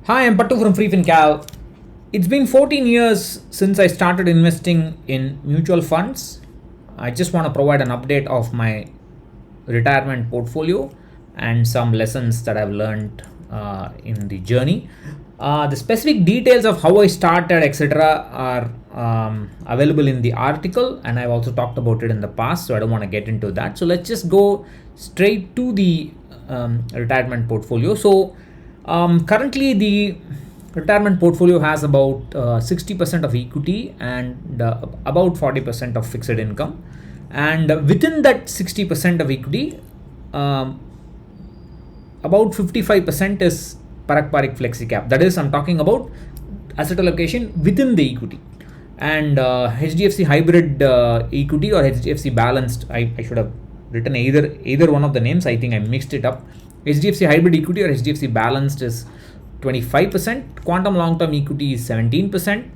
Hi, I'm Pattu from freefincal. It's been 14 years since I started investing in mutual funds. I just want to provide an update of my retirement portfolio and some lessons that I've learned in the journey. The specific details of how I started, etc., are available in the article, and I've also talked about it in the past, so I don't want to get into that. So let's just go straight to the retirement portfolio. Currently, the retirement portfolio has about 60% of equity and about 40% of fixed income. And within that 60% of equity, um, about 55% is parak flexi cap. That is, I'm talking about asset allocation within the equity. And HDFC hybrid equity or HDFC balanced, I should have written either one of the names. I think I mixed it up. HDFC hybrid equity or HDFC balanced is 25%. Quantum long term equity is 17%.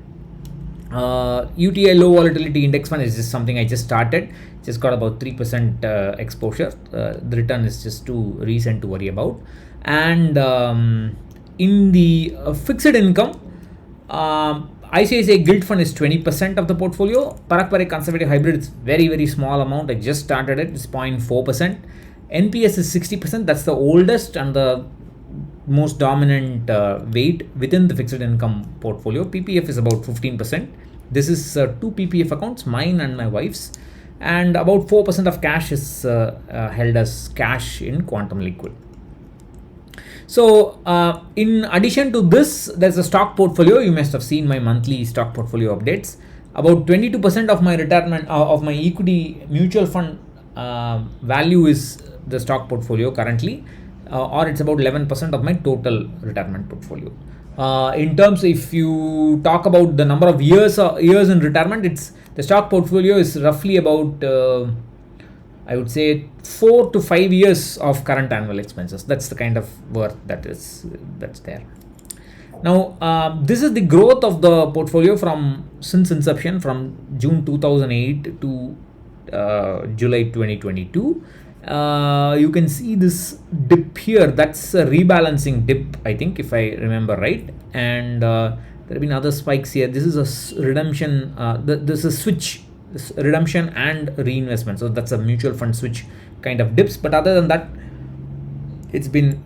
UTI low volatility index fund is just something I just started. Just got about 3% exposure. The return is just too recent to worry about. And in the fixed income, ICICI Gilt Fund is 20% of the portfolio. Parak Conservative Hybrid is very small amount. I just started it. It's 0.4%. NPS is 60%. That's the oldest and the most dominant weight within the fixed income portfolio. PPF is about 15%. This is two PPF accounts, mine and my wife's, and about 4% of cash is held as cash in Quantum Liquid. So in addition to this, there's a stock portfolio. You must have seen my monthly stock portfolio updates. About 22% of my retirement of my equity mutual fund value is the stock portfolio currently, or it's about 11% of my total retirement portfolio. In terms, if you talk about the number of years in retirement, it's the stock portfolio is roughly about I would say 4 to 5 years of current annual expenses. That's the kind of worth that's there. Now, this is the growth of the portfolio since inception, from June 2008 to July 2022. You can see this dip here. That's a rebalancing dip, I think, if I remember right. And there have been other spikes here. This is a redemption. This is a switch, redemption and reinvestment. So that's a mutual fund switch kind of dips. But other than that, it's been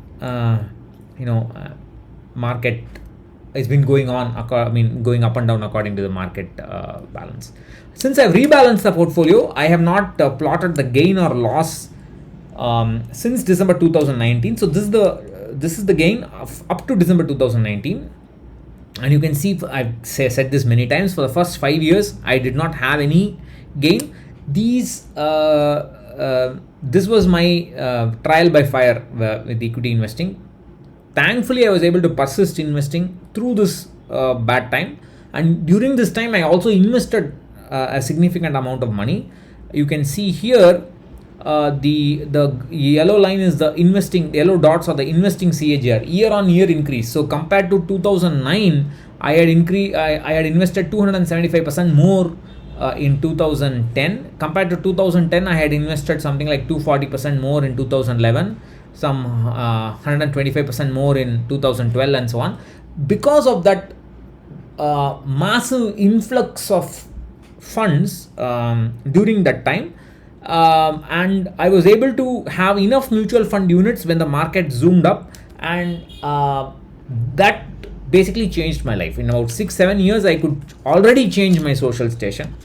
market. It's been going on. Going up and down according to the market balance. Since I've rebalanced the portfolio, I have not plotted the gain or loss since December 2019. So this is the gain up to December 2019, and you can see I've said this many times. For the first 5 years, I did not have any gain. This was my trial by fire with equity investing. Thankfully, I was able to persist investing through this bad time, and during this time, I also invested a significant amount of money. You can see here. The yellow line is the investing, yellow dots are the investing CAGR, year on year increase. So compared to 2009, I had invested 275% more in 2010. Compared to 2010, I had invested something like 240% more in 2011, some 125% more in 2012, and so on. Because of that massive influx of funds during that time, and I was able to have enough mutual fund units when the market zoomed up, and that basically changed my life. In about 6-7 years, I could already change my social station,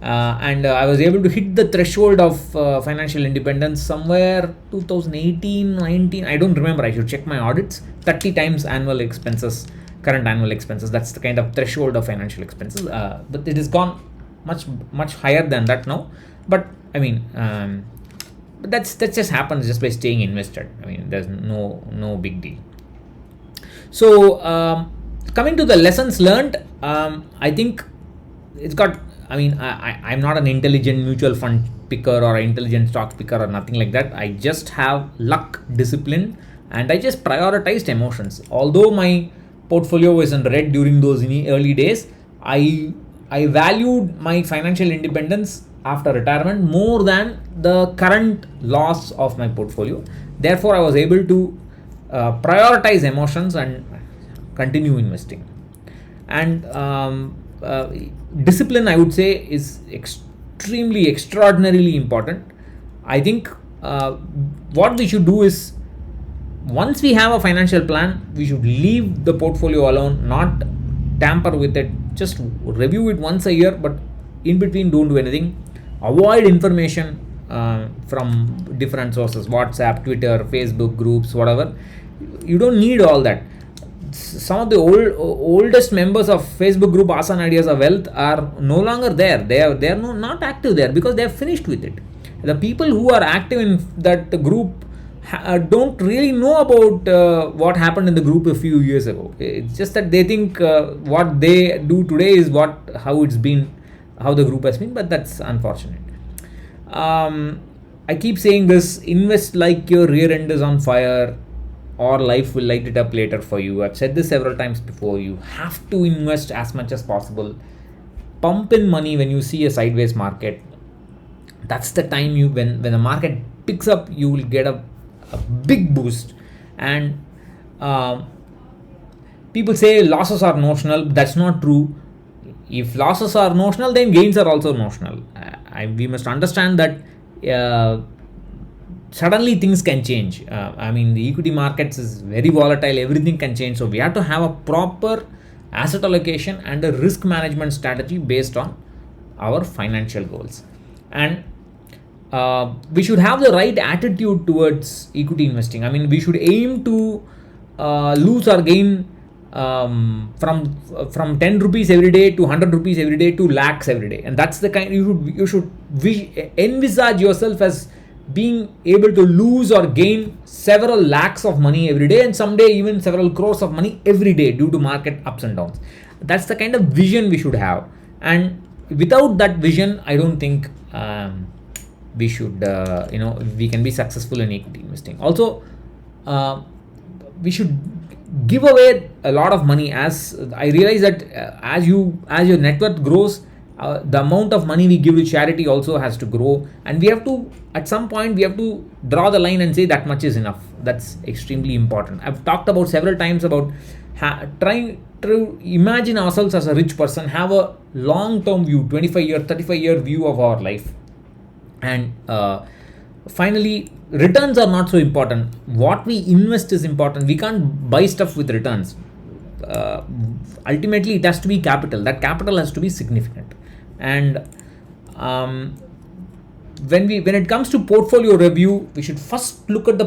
and I was able to hit the threshold of financial independence somewhere 2018-19. I don't remember. I should check my audits. 30 times annual expenses, current annual expenses. That's the kind of threshold of financial expenses. But it has gone much higher than that now. But that just happens just by staying invested. There's no big deal. So coming to the lessons learned, I think it's got. I'm not an intelligent mutual fund picker or an intelligent stock picker or nothing like that. I just have luck, discipline, and I just prioritized emotions. Although my portfolio was in red during those early days, I valued my financial independence after retirement more than the current loss of my portfolio. Therefore, I was able to prioritize emotions and continue investing. And discipline, I would say, is extremely, extraordinarily important. I think what we should do is, once we have a financial plan, we should leave the portfolio alone, not tamper with it. Just review it once a year, but in between, don't do anything. Avoid information from different sources, WhatsApp, Twitter, Facebook groups, whatever. You don't need all that. Some of the oldest members of Facebook group Asan Ideas of Wealth are no longer there. They are not active there because they have finished with it. The people who are active in that group don't really know about what happened in the group a few years ago. It's just that they think what they do today is how it's been, how the group has been, but that's unfortunate. I keep saying this: invest like your rear end is on fire, or life will light it up later for you. I've said this several times before. You have to invest as much as possible. Pump in money when you see a sideways market. That's the time when the market picks up, you will get a big boost. And people say losses are notional. That's not true. If losses are notional, then gains are also notional. We must understand that suddenly things can change. The equity markets is very volatile. Everything can change. So we have to have a proper asset allocation and a risk management strategy based on our financial goals. And we should have the right attitude towards equity investing. We should aim to lose or gain from 10 rupees every day to 100 rupees every day to lakhs every day. And that's the kind you should envisage yourself as being able to lose or gain several lakhs of money every day, and someday even several crores of money every day due to market ups and downs. That's the kind of vision we should have. And without that vision, I don't think we should we can be successful in equity investing. Also, we should give away a lot of money. As I realize that as your net worth grows, the amount of money we give to charity also has to grow, and we have to, at some point, we have to draw the line and say that much is enough. That's extremely important. I've talked about several times about trying to imagine ourselves as a rich person, have a long-term view, 25-year, 35-year view of our life. And finally, returns are not so important. What we invest is important. We can't buy stuff with returns. Ultimately, it has to be capital. That capital has to be significant. And when it comes to portfolio review, we should first look at the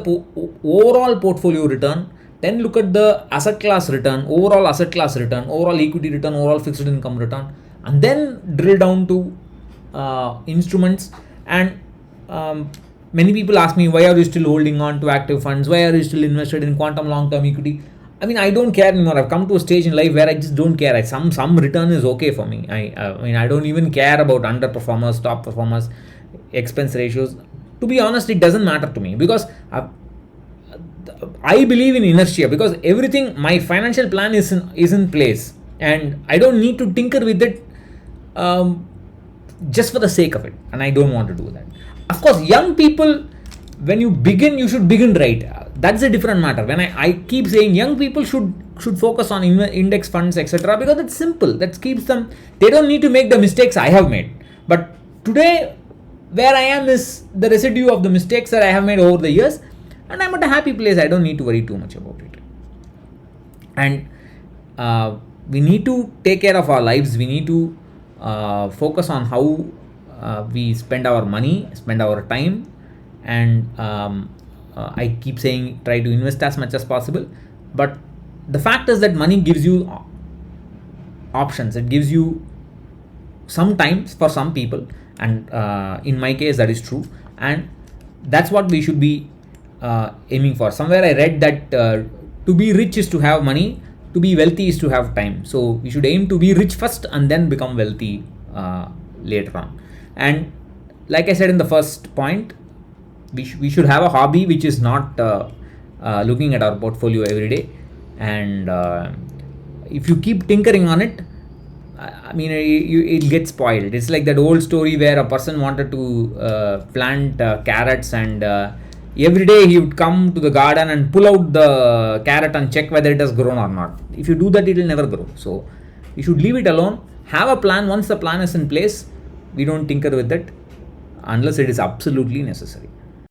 overall portfolio return, then look at the asset class return, overall asset class return, overall equity return, overall fixed income return, and then drill down to instruments. And many people ask me, why are you still holding on to active funds? Why are you still invested in quantum long-term equity? I don't care anymore. I've come to a stage in life where I just don't care. Some return is okay for me. I don't even care about underperformers, top performers, expense ratios. To be honest, it doesn't matter to me, because I believe in inertia, because everything, my financial plan is in place, and I don't need to tinker with it just for the sake of it, and I don't want to do that. Of course, young people, when you begin, you should begin right. That's a different matter. When I keep saying young people should focus on index funds, etc., because it's simple. That keeps them. They don't need to make the mistakes I have made. But today, where I am is the residue of the mistakes that I have made over the years, and I'm at a happy place. I don't need to worry too much about it. And we need to take care of our lives. We need to focus on how we spend our money, spend our time, and I keep saying try to invest as much as possible. But the fact is that money gives you options. It gives you sometimes for some people, and in my case that is true, and that's what we should be aiming for. Somewhere I read that to be rich is to have money, to be wealthy is to have time. So we should aim to be rich first and then become wealthy later on. And like I said in the first point, we should have a hobby which is not looking at our portfolio every day. And if you keep tinkering on it, it gets spoiled. It's like that old story where a person wanted to plant carrots, and Every day he would come to the garden and pull out the carrot and check whether it has grown or not. If you do that, it will never grow. So you should leave it alone. Have a plan. Once the plan is in place, we don't tinker with it unless it is absolutely necessary.